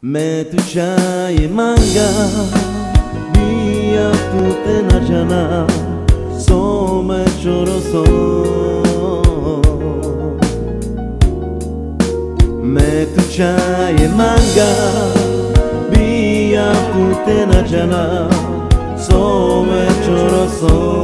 Me tu chai manga Via tutte na jana So me choro so Me tu chai manga Via tutte na jana So me choro so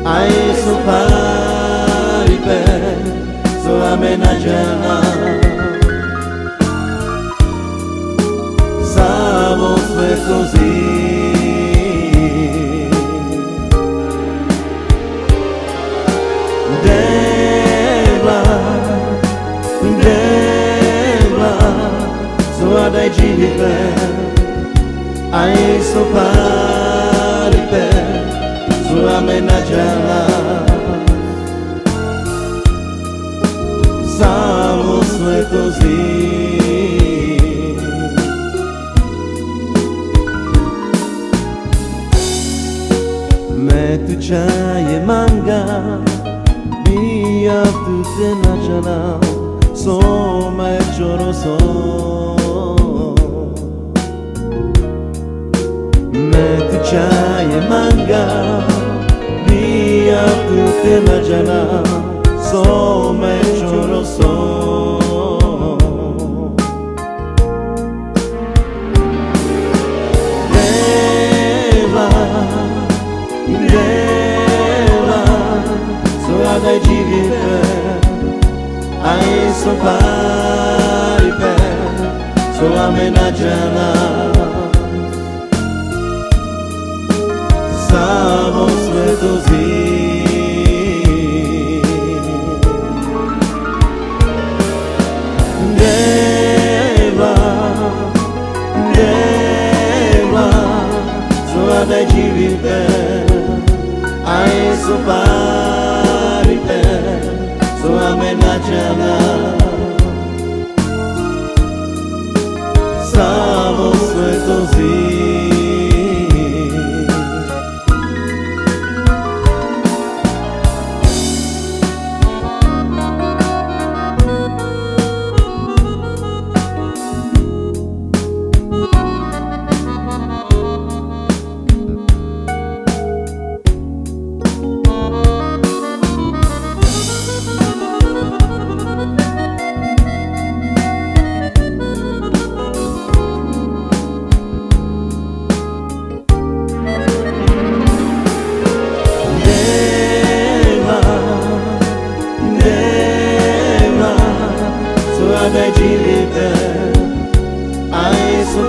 Ai so pari per so amenajana Savo fue così Debla so adai giri per Ai so pari per Sua menajana Samo sve così Me tu chai e manga Via tutte na jana So me choro so Me tu chai e manga Via tutte na jana So me choro so Deva So adai giri per Ai so pari per So amenajana Samo sve così Adai giri per Ai so pari per So amenajana Samo sve così Adai giri per Ai so